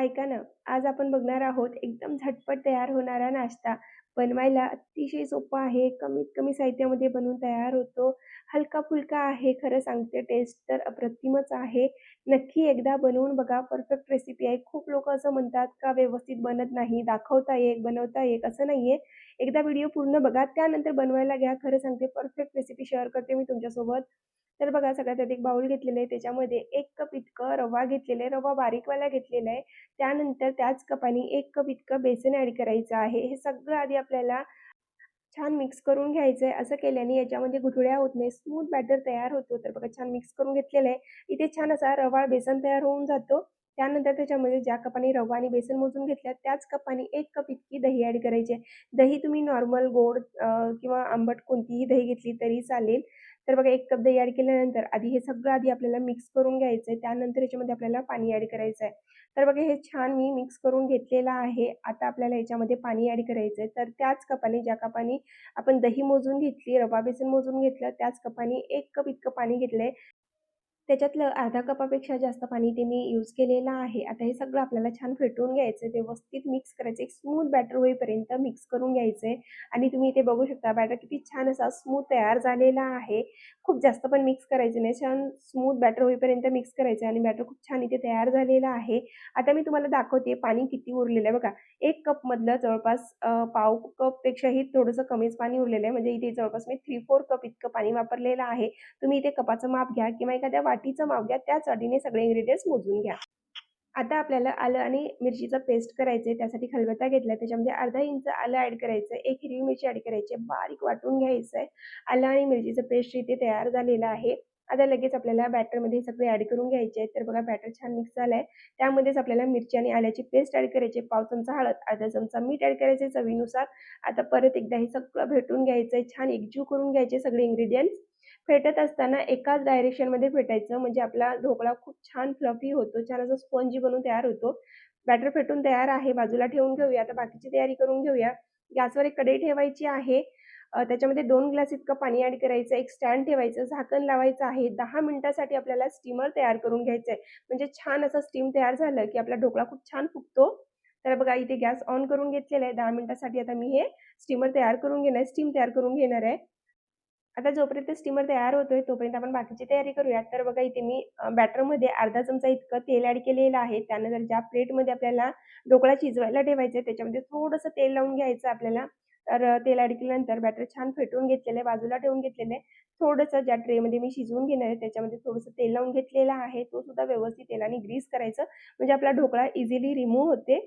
ऐका ना, आज आपण बघणार आहोत एकदम झटपट तयार होणारा नाश्ता. बनवायला अतिशय सोपा आहे. कमीत कमी साहित्यामध्ये बनवून तयार होतो. हलका-फुलका आहे. खरं सांगते टेस्ट तर अप्रतिमच आहे. नक्की एकदा बनवून बघा. परफेक्ट रेसिपी आहे. खूप लोकं असं म्हणतात का व्यवस्थित बनत नाही, दाखवता येत, बनवता येत, असं नाहीये. एकदा व्हिडिओ पूर्ण बघा, त्यानंतर बनवायला घ्या. खरं सांगते परफेक्ट रेसिपी शेअर करते मी तुमच्यासोबत. तर बघा सगळ्यात आधी एक बाउल घेतलेलं आहे. त्याच्यामध्ये 1 कप इतकं रवा घेतलेला आहे. रवा बारीकवाला घेतलेला आहे. त्यानंतर त्याच कपाने 1 कप इतकं बेसन ॲड करायचं आहे. हे सगळं आधी आपल्याला छान मिक्स करून घ्यायचं आहे. असं केल्याने याच्यामध्ये गुठळ्या होत नाही. स्मूथ बॅटर तयार होतो. तर बघा छान मिक्स करून घेतलेलं आहे. इथे छान असा रवाळ बेसन तयार होऊन जातो. त्यानंतर त्याच्यामध्ये ज्या कपाने रवा आणि बेसन मोजून घेतल्या त्याच कपाने 1 कप इतकी दही ॲड करायची आहे. दही तुम्ही नॉर्मल गोड किंवा आंबट कोणतीही दही घेतली तरी चालेल. तर बघा 1 कप दही ॲड केल्यानंतर आधी हे सगळं आपल्याला मिक्स करून घ्यायचं आहे. त्यानंतर याच्यामध्ये आपल्याला पाणी ॲड करायचं आहे. तर बघा हे छान मी मिक्स करून घेतलेलं आहे. आता आपल्याला याच्यामध्ये पाणी ॲड करायचं आहे. तर त्याच कपाने ज्या कपाने आपण दही मोजून घेतली, रवा बेसन मोजून घेतलं, त्याच कपाने 1 कप इतकं पाणी घेतलंय. त्याच्यातलं अर्धा कपापेक्षा जास्त पाणी ते मी यूज केलेलं आहे. आता हे सगळं आपल्याला छान फेटून घ्यायचं आहे, व्यवस्थित मिक्स करायचं. एक स्मूथ बॅटर होईपर्यंत मिक्स करून घ्यायचं आहे आणि तुम्ही इथे बघू शकता बॅटर किती छान असा स्मूथ तयार झालेला आहे. खूप जास्त पण मिक्स करायचं नाही. छान स्मूथ बॅटर होईपर्यंत मिक्स करायचं आणि बॅटर खूप छान इथे तयार झालेलं आहे. आता मी तुम्हाला दाखवते पाणी किती उरलेलं आहे बघा. 1 कपमधलं जवळपास पाव कपपेक्षाही थोडंसं कमीच पाणी उरलेलं आहे. म्हणजे इथे जवळपास मी 3/4 कप इतकं पाणी वापरलेलं आहे. तुम्ही इथे कपाचं माप घ्या किंवा एखाद्या वाटीचं माप घ्या. त्याच वाटीने सगळे इन्ग्रीडियंट्स मोजून घ्या. आता आपल्याला आलं आणि मिरचीचं पेस्ट करायचं आहे. त्यासाठी खलबत्ता घेतला. त्याच्यामध्ये अर्धा इंच आलं ॲड करायचं आहे. 1 हिरवी मिरची ॲड करायची आहे. बारीक वाटून घ्यायचं आहे. आलं आणि मिरचीचं पेस्ट इथे तयार झालेलं आहे. आता लगेच आपल्याला बॅटरमध्ये हे सगळे ॲड करून घ्यायचे आहेत. तर बघा बॅटर छान मिक्स झालंय. त्यामध्येच आपल्याला मिरची आणि आल्याची पेस्ट ॲड करायची आहे. पाव चमचा हळद, अर्धा चमचा मीठ ॲड करायचे चवीनुसार. आता परत एकदा हे सगळं भेटून घ्यायचंय. छान एकजीव करून घ्यायचे सगळे इन्ग्रीडियंट्स. फेटत असताना एकाच डायरेक्शनमध्ये फेटायचं म्हणजे आपला ढोकळा खूप छान फ्लफी होतो. छान असा स्पंजी बनून तयार होतो. बॅटर फेटून तयार आहे. बाजूला ठेवून घेऊया. आता बाकीची तयारी करून घेऊया. गॅसवर एक कढई ठेवायची आहे. त्याच्यामध्ये 2 ग्लास इतकं पाणी ॲड करायचं. एक स्टँड ठेवायचं. झाकण लावायचं आहे. 10 मिनिटासाठी आपल्याला स्टीमर तयार करून घ्यायचं आहे. म्हणजे छान असं स्टीम तयार झालं, की आपला ढोकळा खूप छान फुगतो. तर बघा इथे गॅस ऑन करून घेतलेला आहे. 10 मिनिटासाठी आता मी हे स्टीमर तयार करून घेणार स्टीम तयार करून घेणार आहे. आता जोपर्यंत स्टीमर तयार होतोय, तोपर्यंत आपण बाकीची तयारी करूया. तर बघा इथे मी बॅटरमध्ये अर्धा चमचा इतकं तेल ॲड केलेलं आहे. त्यानंतर ज्या प्लेटमध्ये आपल्याला ढोकळा शिजवायला ठेवायचा आहे, त्याच्यामध्ये थोडंसं तेल लावून घ्यायचं आपल्याला. तर तेल ॲड केल्यानंतर बॅटर छान फेटून घेतलेलं आहे, बाजूला ठेवून घेतलेलं आहे. थोडंसं ज्या ट्रेमध्ये मी शिजवून घेणार आहे, त्याच्यामध्ये थोडंसं तेल लावून घेतलेलं आहे. तो सुद्धा व्यवस्थित तेलाने ग्रीस करायचं, म्हणजे आपला ढोकळा इझिली रिमूव्ह होते.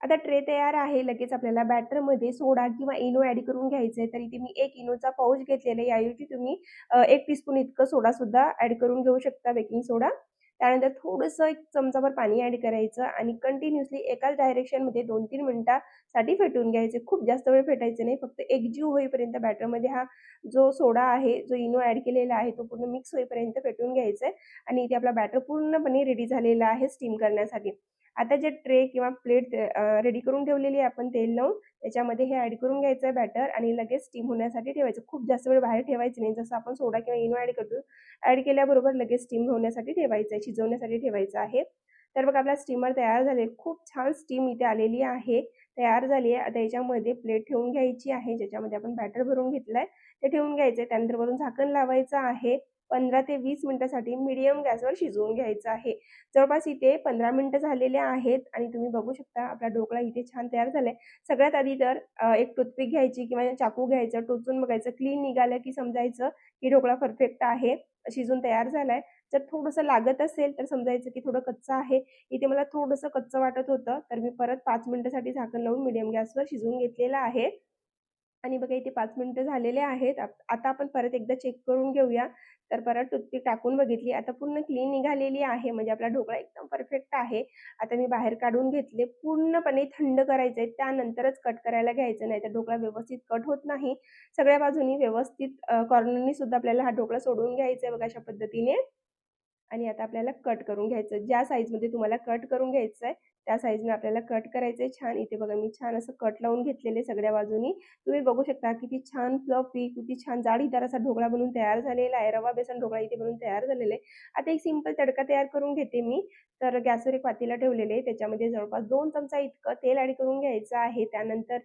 आता ट्रे तयार आहे. लगेच आपल्याला बॅटरमध्ये सोडा किंवा इनो ॲड करून घ्यायचं आहे. तर इथे मी 1 इनोचा पाउच घेतलेला आहे. याऐवजी तुम्ही 1 टीस्पून इतकं सोडासुद्धा ॲड करून घेऊ शकता, बेकिंग सोडा. त्यानंतर थोडंसं 1 चमचाभर पाणी ॲड करायचं आणि कंटिन्युअसली एकाच डायरेक्शनमध्ये 2-3 मिनिटासाठी फेटून घ्यायचे. खूप जास्त वेळ फेटायचं नाही. फक्त एकजीव होईपर्यंत बॅटरमध्ये हा जो सोडा आहे, जो इनो ॲड केलेला आहे, तो पूर्ण मिक्स होईपर्यंत फेटून घ्यायचा आहे आणि इथे आपला बॅटर पूर्णपणे रेडी झालेला आहे स्टीम करण्यासाठी. आता जे ट्रे किंवा प्लेट रेडी करून ठेवलेली आहे आपण तेल लावून, त्याच्यामध्ये हे ॲड करून घ्यायचं आहे बॅटर आणि लगेच स्टीम होण्यासाठी ठेवायचं. खूप जास्त वेळ बाहेर ठेवायचं नाही. जसं आपण सोडा किंवा इनो ॲड करतो, ॲड केल्याबरोबर लगेच स्टीम होण्यासाठी ठेवायचं आहे, शिजवण्यासाठी ठेवायचं आहे. तर बघा आपला स्टीमर तयार झाले. खूप छान स्टीम इथे आलेली आहे, तयार झाली आहे. आता याच्यामध्ये प्लेट ठेवून घ्यायची आहे, ज्याच्यामध्ये आपण बॅटर भरून घेतलंय, ते ठेवून घ्यायचं त्यानंतर वरून झाकण लावायचं आहे. 15 ते 20 मिनिटासाठी मीडियम गॅसवर शिजवून घ्यायचं आहे. जवळपास इथे 15 मिनिटं झालेले आहेत आणि तुम्ही बघू शकता आपला ढोकळा इथे छान तयार झालाय. सगळ्यात आधी तर एक टूथपिक घ्यायची किंवा चाकू घ्यायचं, टोचून बघायचं. क्लीन निघालं की समजायचं की ढोकळा परफेक्ट आहे, शिजून तयार झालाय. जर थोडंसं लागत असेल तर समजायचं की थोडं कच्चं आहे. इथे मला थोडंसं कच्चं वाटत होतं, तर मी परत 5 मिनिटासाठी झाकण लावून मीडियम गॅसवर शिजवून घेतलेलं आहे. आणि बघा इथे 5 मिनिटं झालेले आहेत. आता आपण परत एकदा चेक करून घेऊया. तर परत टूथपिक टाकून बघितली. आता पूर्ण क्लीन निघालेली आहे. म्हणजे आपला ढोकळा एकदम परफेक्ट आहे. आता मी बाहेर काढून घेतले. पूर्णपणे थंड करायचे त्यानंतरच कट करायला घ्यायचं, नाहीतर ढोकळा व्यवस्थित कट होत नाही. सगळ्या बाजूनी व्यवस्थित कॉर्नरनी सुद्धा आपल्याला हा ढोकळा सोडून घ्यायचा आहे बघा अशा पद्धतीने. आणि आता आपल्याला कट करून घ्यायचं. ज्या साईजमध्ये तुम्हाला कट करून घ्यायचं आहे, त्या साईजने आपल्याला कट करायचं आहे. छान इथे बघा मी छान असं कट लावून घेतलेले सगळ्या बाजूनी. तुम्ही बघू शकता किती छान फ्लफी, किती छान जाळीदार असा ढोकळा बनून तयार झालेला आहे. रवा बेसन ढोकळा इथे बनून तयार झालेला आहे. आता एक सिंपल तडका तयार करून घेते मी. तर गॅसवर एक पातेलं ठेवलेलं आहे. त्याच्यामध्ये जवळपास 2 चमचा इतकं तेल ॲड करून घ्यायचं आहे. त्यानंतर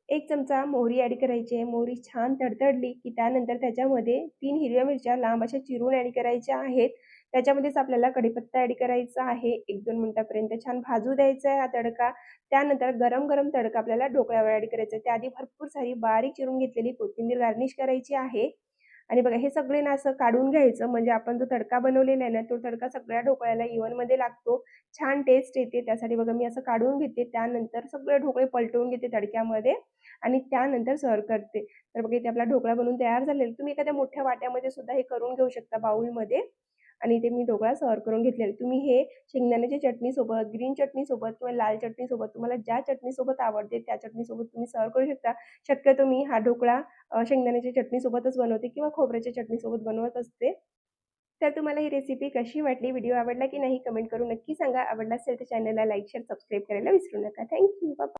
1 चमचा मोहरी ॲड करायची आहे. मोहरी छान तडतडली, की त्यानंतर त्याच्यामध्ये 3 हिरव्या मिरच्या लांब अशा चिरून ॲड करायच्या आहेत. त्याच्यामध्येच आपल्याला कढीपत्ता ॲड करायचा आहे. 1-2 मिनिटापर्यंत छान भाजू द्यायचा आहे हा तडका. त्यानंतर गरम-गरम तडका आपल्याला ढोकळ्यावर ॲड करायचा आहे. त्याआधी भरपूर सारी बारीक चिरून घेतलेली कोथिंबीर गार्निश करायची आहे. आणि बघा हे सगळे ना असं काढून घ्यायचं म्हणजे आपण जो तडका बनवलेला आहे ना, तो तडका सगळ्या ढोकळ्याला इव्हनमध्ये लागतो. छान टेस्ट येते. त्यासाठी बघा मी असं काढून घेते. त्यानंतर सगळे ढोकळे पलटवून घेते तडक्यामध्ये आणि त्यानंतर सर्व्ह करते. तर बघा इथे आपला ढोकळा बनवून तयार झालेला आहे. तुम्ही एखाद्या मोठ्या वाट्यामध्ये सुद्धा हे करून घेऊ शकता बाउलमध्ये आणि इथे मी ढोकळा सर्व्ह करून घेतलेला आहे. तुम्ही हे शेंगदाण्याच्या चटणीसोबत, ग्रीन चटणीसोबत किंवा लाल चटणीसोबत तुम्हाला ज्या चटणीसोबत आवडते त्या चटणीसोबत तुम्ही सर्व्ह करू शकता. शक्यतो मी हा ढोकळा शेंगदाण्याच्या चटणीसोबतच बनवते किंवा खोबऱ्याच्या चटणीसोबत बनवत असते. तर तुम्हाला ही रेसिपी कशी वाटली? व्हिडिओ आवडला की नाही कमेंट करून नक्की सांगा. आवडला असेल तर चॅनलला लाईक, शेअर, सबस्क्राईब करायला विसरू नका. Thank you.